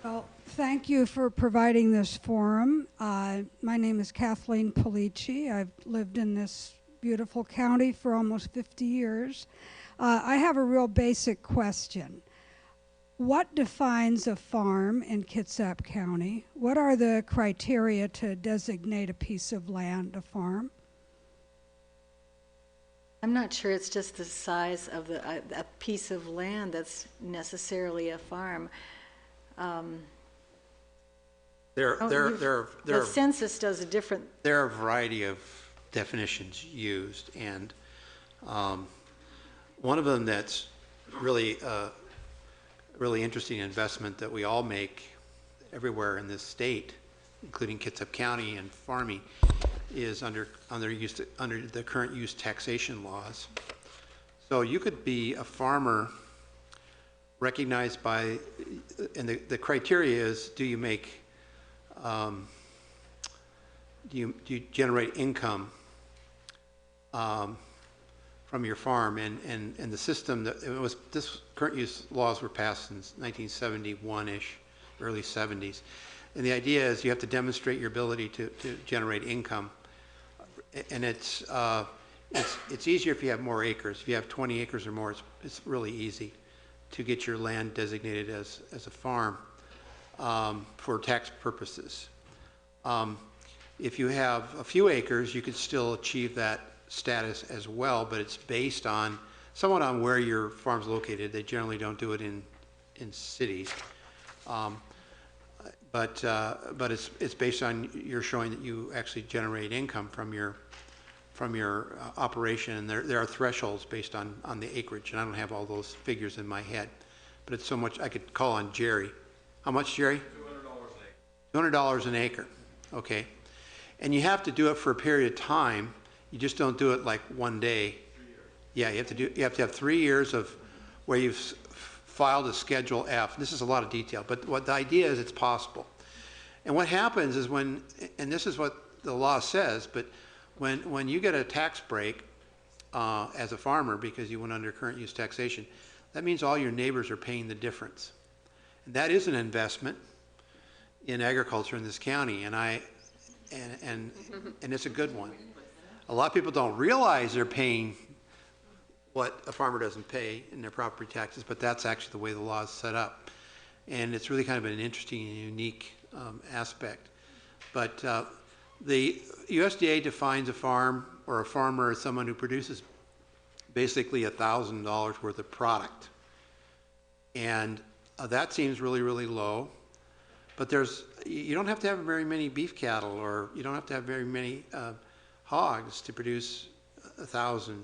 Well, thank you for providing this forum. My name is Kathleen Polici. I've lived in this beautiful county for almost 50 years. I have a real basic question. What defines a farm in Kitsap County? What are the criteria to designate a piece of land a farm? I'm not sure it's just the size of a piece of land that's necessarily a farm. The census does a different. There are a variety of definitions used, and one of them that's really really interesting investment that we all make everywhere in this state, including Kitsap County and farming, is under the current use taxation laws. So you could be a farmer recognized by, and the criteria is, do you make, do you generate income from your farm, and the system that it was, this current use laws were passed in 1971-ish, early 70s. And the idea is you have to demonstrate your ability to generate income. And it's easier if you have more acres. If you have 20 acres or more, it's really easy to get your land designated as a farm for tax purposes. If you have a few acres, you could still achieve that status as well, but it's based on somewhat on where your farm's located. They generally don't do it in cities. But it's based on you're showing that you actually generate income from your operation, and there are thresholds based on the acreage, and I don't have all those figures in my head, but it's so much. I could call on Jerry. How much, Jerry? $200 an acre. $200 an acre. Okay, and you have to do it for a period of time. You just don't do it like one day. 3 years. Yeah, you have to have 3 years of where you've filed a Schedule F. This is a lot of detail, but what the idea is, it's possible. And what happens is when, and this is what the law says, but when you get a tax break as a farmer because you went under current use taxation, that means all your neighbors are paying the difference. And that is an investment in agriculture in this county, and it's a good one. A lot of people don't realize they're paying what a farmer doesn't pay in their property taxes, but that's actually the way the law is set up. And it's really kind of an interesting and unique aspect. But the USDA defines a farm or a farmer as someone who produces basically $1,000 worth of product. And that seems really, really low. But you don't have to have very many beef cattle, or you don't have to have very many hogs to produce $1,000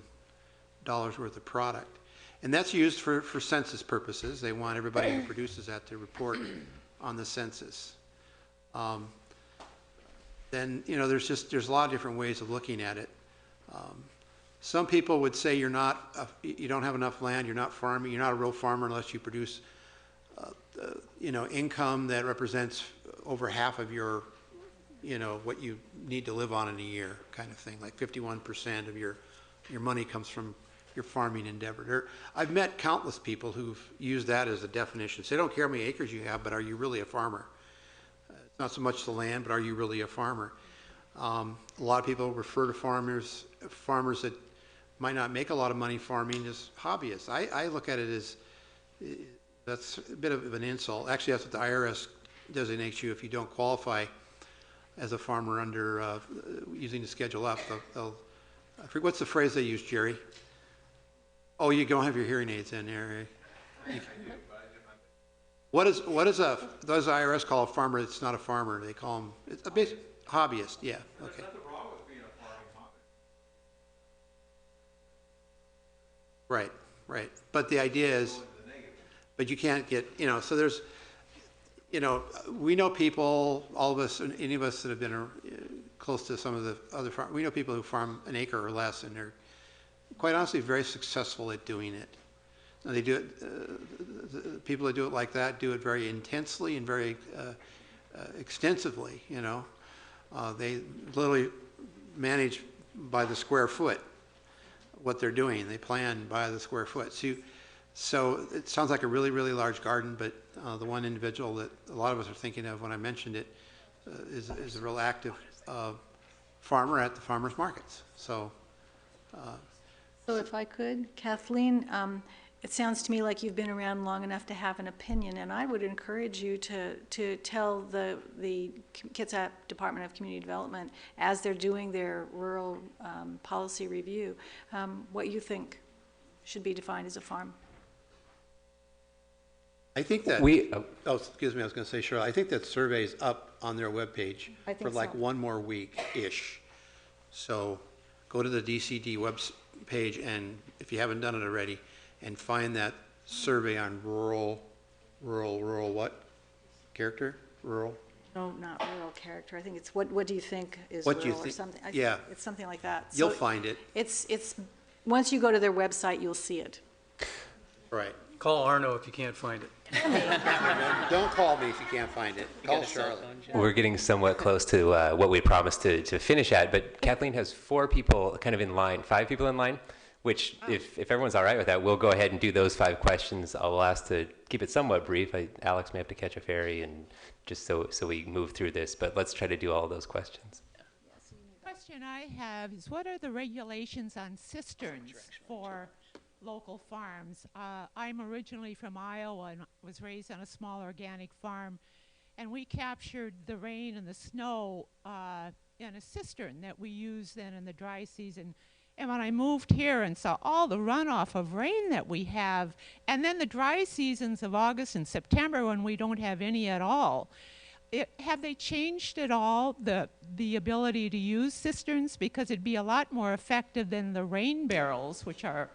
worth of product. And that's used for census purposes. They want everybody who produces that to report on the census. Then, you know, there's a lot of different ways of looking at it. Some people would say you don't have enough land, you're not farming, you're not a real farmer unless you produce you know, income that represents over half of your, you know, what you need to live on in a year, kind of thing. Like 51% of your money comes from your farming endeavor. I've met countless people who've used that as a definition. So they don't care how many acres you have, but are you really a farmer? It's not so much the land, but are you really a farmer? A lot of people refer to farmers that might not make a lot of money farming as hobbyists. I look at it as that's a bit of an insult. Actually, that's what the IRS designates you if you don't qualify as a farmer under using the Schedule F. I forget what's the phrase they use, Jerry. Oh, you don't have your hearing aids in there. What does IRS call a farmer that's not a farmer? They call them a bit hobbyist. Yeah. Okay. There's nothing wrong with being a farming hobbyist. Right. But the idea is, but you can't get, you know. So there's, you know, we know people, all of us, any of us that have been close to some of the other farms, we know people who farm an acre or less, and they're quite honestly very successful at doing it. Now they do it, the people that do it like that do it very intensely and very extensively, you know. They literally manage by the square foot what they're doing. They plan by the square foot. So So it sounds like a really, really large garden, but the one individual that a lot of us are thinking of when I mentioned it is a real active farmer at the farmers markets. So So if I could, Kathleen, it sounds to me like you've been around long enough to have an opinion, and I would encourage you to tell the Kitsap Department of Community Development, as they're doing their rural policy review, what you think should be defined as a farm. I think that, oh, excuse me, I was going to say, Cheryl, I think that survey's up on their webpage for like so. one more week-ish. So go to the DCD web page, and if you haven't done it already, and find that survey on rural what? Character? Rural? No, not rural character. I think it's what do you think is What do you rural or think? something. Yeah. It's something like that. You'll So find it. It's once you go to their website, you'll see it. Right. Call Arno if you can't find it. Don't call me if you can't find it. Call Charlotte. We're getting somewhat close to what we promised to finish at, but Kathleen has 4 people kind of in line, 5 people in line, which if everyone's all right with that, we'll go ahead and do those 5 questions. I'll ask to keep it somewhat brief. Alex may have to catch a ferry, and just so we move through this, but let's try to do all those questions. The question I have is, what are the regulations on cisterns for local farms? I'm originally from Iowa and was raised on a small organic farm, and we captured the rain and the snow in a cistern that we use then in the dry season. And when I moved here and saw all the runoff of rain that we have, and then the dry seasons of August and September when we don't have any at all, have they changed at all the ability to use cisterns? Because it'd be a lot more effective than the rain barrels, which are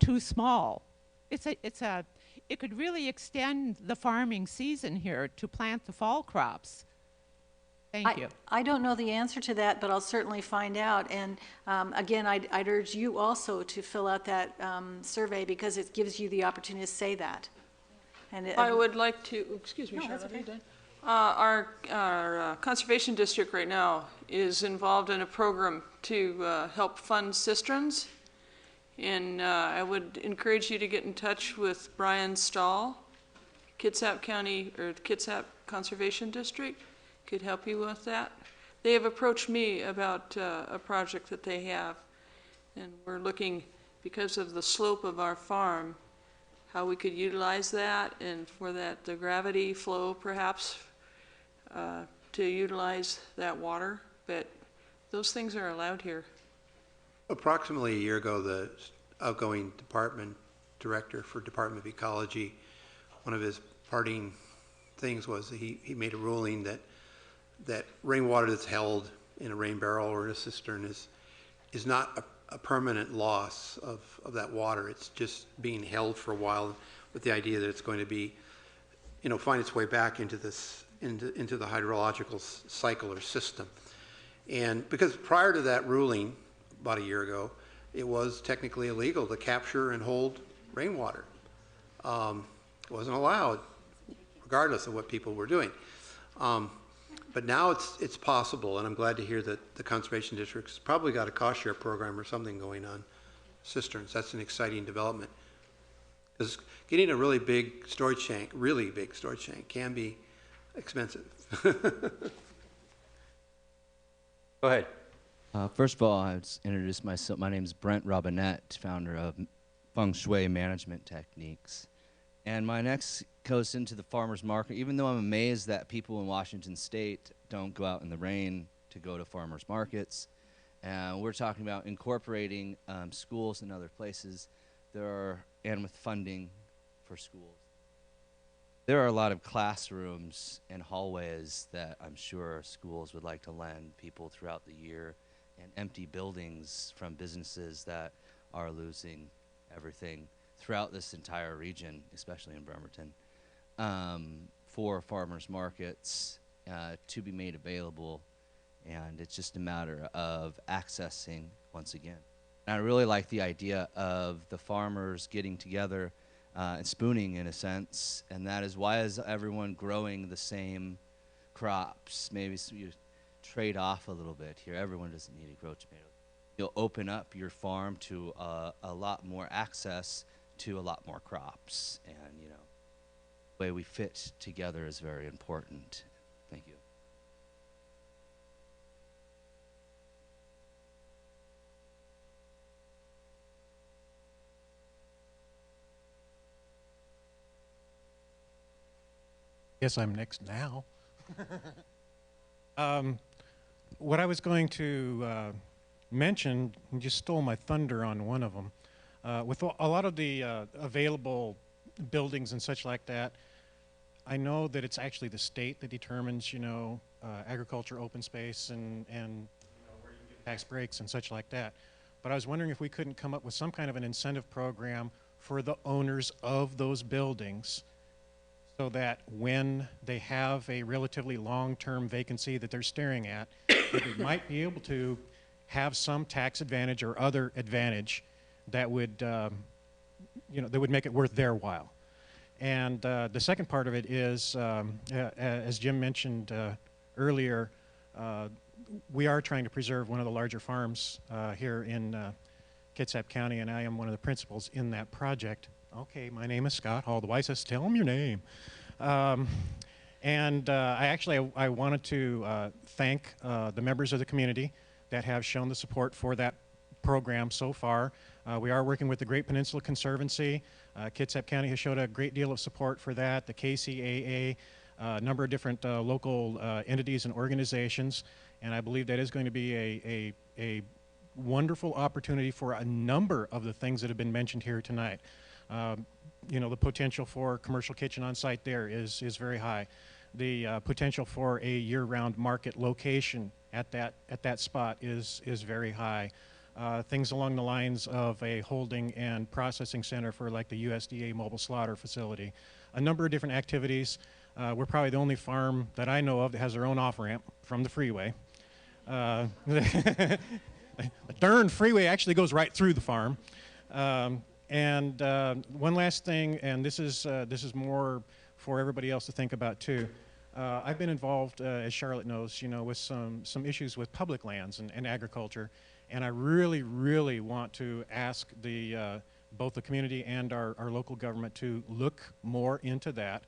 too small. It could really extend the farming season here to plant the fall crops. Thank you. I don't know the answer to that, but I'll certainly find out. And again, I'd urge you also to fill out that survey, because it gives you the opportunity to say that. And I would like to, excuse me, No, Charlotte, that's are you okay. done? Our conservation district right now is involved in a program to help fund cisterns. And I would encourage you to get in touch with Brian Stahl, Kitsap County, or the Kitsap Conservation District, could help you with that. They have approached me about a project that they have, and we're looking, because of the slope of our farm, how we could utilize that, and for that, the gravity flow perhaps, to utilize that water. But those things are allowed here. Approximately a year ago, the outgoing department director for Department of Ecology, one of his parting things was he made a ruling that rainwater that's held in a rain barrel or in a cistern is not a permanent loss of that water. It's just being held for a while with the idea that it's going to be, find its way back into the hydrological cycle or system. And because prior to that ruling, about a year ago, it was technically illegal to capture and hold rainwater. It wasn't allowed, regardless of what people were doing. But now it's possible, and I'm glad to hear that the Conservation District's probably got a cost share program or something going on cisterns. That's an exciting development. Because getting a really big storage tank can be expensive. Go ahead. First of all, I would introduce myself. My name is Brent Robinette, founder of Feng Shui Management Techniques. And my next goes into the farmer's market. Even though I'm amazed that people in Washington State don't go out in the rain to go to farmer's markets, we're talking about incorporating schools and other places. And with funding for schools. There are a lot of classrooms and hallways that I'm sure schools would like to lend people throughout the year, and empty buildings from businesses that are losing everything throughout this entire region, especially in Bremerton, for farmers markets to be made available. And it's just a matter of accessing once again. And I really like the idea of the farmers getting together and spooning in a sense, and that is, why is everyone growing the same crops? Maybe you trade off a little bit here. Everyone doesn't need to grow tomatoes. You'll open up your farm to a lot more access to a lot more crops. And, the way we fit together is very important. Thank you. Guess I'm next now. What I was going to mention, you just stole my thunder on one of them. With a lot of the available buildings and such like that, I know that it's actually the state that determines, agriculture, open space, and where you can get tax breaks and such like that. But I was wondering if we couldn't come up with some kind of an incentive program for the owners of those buildings, so that when they have a relatively long-term vacancy that they're staring at, that they might be able to have some tax advantage or other advantage that would, that would make it worth their while. And the second part of it is, as Jim mentioned earlier, we are trying to preserve one of the larger farms here in Kitsap County, and I am one of the principals in that project. Okay, my name is Scott Hall. The wife says, tell them your name. I wanted to thank the members of the community that have shown the support for that program so far. We are working with the Great Peninsula Conservancy. Kitsap County has showed a great deal of support for that, the KCAA, a number of different local entities and organizations, and I believe that is going to be a wonderful opportunity for a number of the things that have been mentioned here tonight. The potential for commercial kitchen on site there is very high. The potential for a year-round market location at that spot is very high. Things along the lines of a holding and processing center for like the USDA mobile slaughter facility. A number of different activities. We're probably the only farm that I know of that has their own off-ramp from the freeway. The darn freeway actually goes right through the farm. And one last thing, and this is more for everybody else to think about too. I've been involved, as Charlotte knows, with some issues with public lands and agriculture, and I really, really want to ask both the community and our local government to look more into that,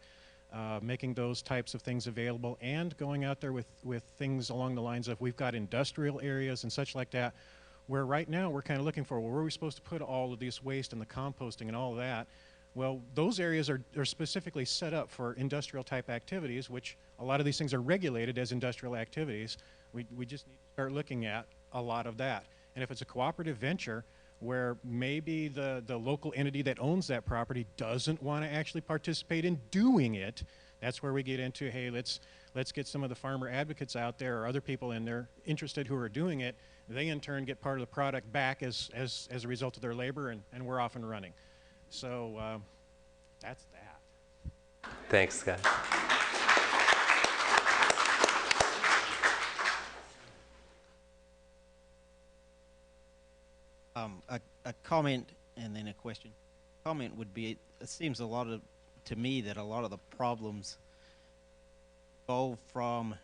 making those types of things available, and going out there with things along the lines of, we've got industrial areas and such like that, where right now we're kind of looking for, well, where are we supposed to put all of this waste and the composting and all of that? Well, those areas are specifically set up for industrial type activities, which a lot of these things are regulated as industrial activities. We just need to start looking at a lot of that. And if it's a cooperative venture where maybe the local entity that owns that property doesn't want to actually participate in doing it, that's where we get into, hey, let's get some of the farmer advocates out there or other people in there interested who are doing it. They in turn get part of the product back as a result of their labor, and we're off and running. So that's that. Thanks, Scott. A comment and then a question. Comment would be, it seems to me that a lot of the problems evolve from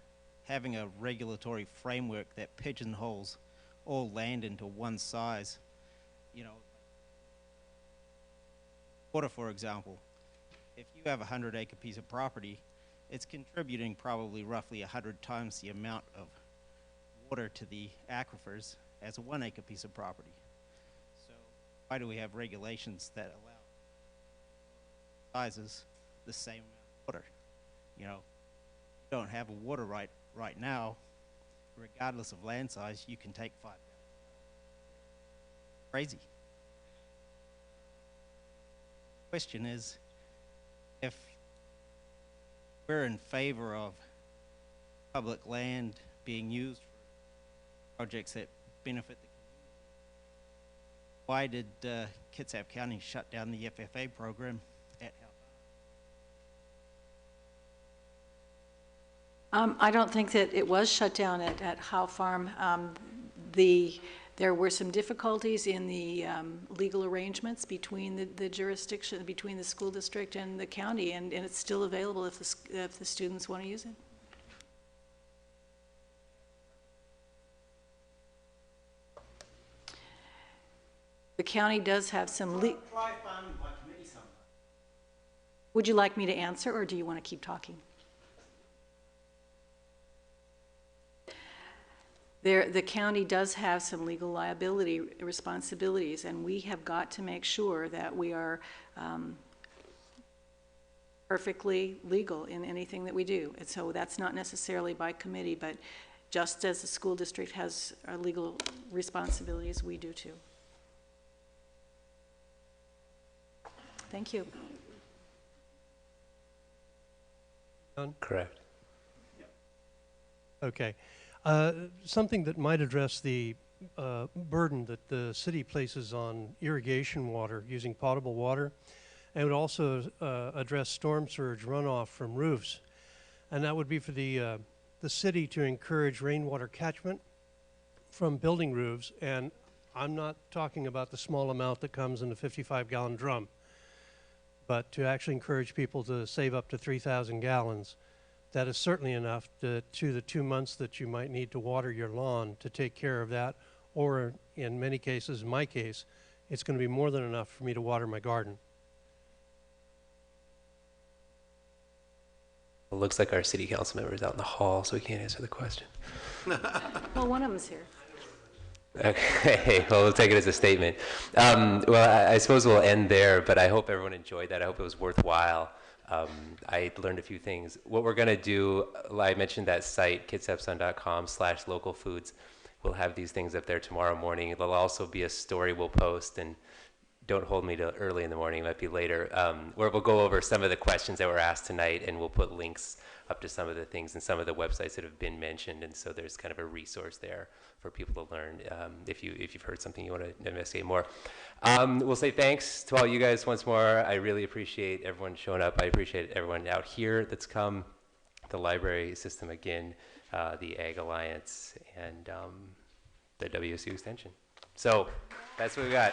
having a regulatory framework that pigeonholes all land into one size. Water, for example. If you have a 100-acre piece of property, it's contributing probably roughly 100 times the amount of water to the aquifers as a 1-acre piece of property. So why do we have regulations that allow sizes the same amount of water? You don't have a water right now, regardless of land size, you can take 5. Crazy. Question is, if we're in favor of public land being used for projects that benefit the community, why did Kitsap County shut down the FFA program at Howe? I don't think that it was shut down at Howe Farm. There were some difficulties in the legal arrangements between the jurisdiction, between the school district and the county, and it's still available if the students want to use it. county does have some Would you like me to answer, or do you want to keep talking? The county does have some legal liability responsibilities, and we have got to make sure that we are perfectly legal in anything that we do. And so that's not necessarily by committee, but just as the school district has legal responsibilities, we do too. Thank you. Correct. Okay. Something that might address the burden that the city places on irrigation water, using potable water, and would also address storm surge runoff from roofs. And that would be for the city to encourage rainwater catchment from building roofs. And I'm not talking about the small amount that comes in a 55-gallon drum, but to actually encourage people to save up to 3,000 gallons. That is certainly enough to the 2 months that you might need to water your lawn to take care of that. Or in many cases, in my case, it's going to be more than enough for me to water my garden. It looks like our city council member is out in the hall, so we can't answer the question. Well, one of them's here. Okay, well, we'll take it as a statement. Well, I suppose we'll end there, but I hope everyone enjoyed that. I hope it was worthwhile. I learned a few things. What we're going to do, I mentioned that site, kitsapsun.com/local foods. We'll have these things up there tomorrow morning. There'll also be a story we'll post, and don't hold me till early in the morning, it might be later, where we'll go over some of the questions that were asked tonight, and we'll put links up to some of the things and some of the websites that have been mentioned, and so there's kind of a resource there for people to learn if you've heard something you want to investigate more. We'll say thanks to all you guys once more. I really appreciate everyone showing up. I appreciate everyone out here that's come, the library system again, the Ag Alliance, and the WSU Extension. So that's what we got.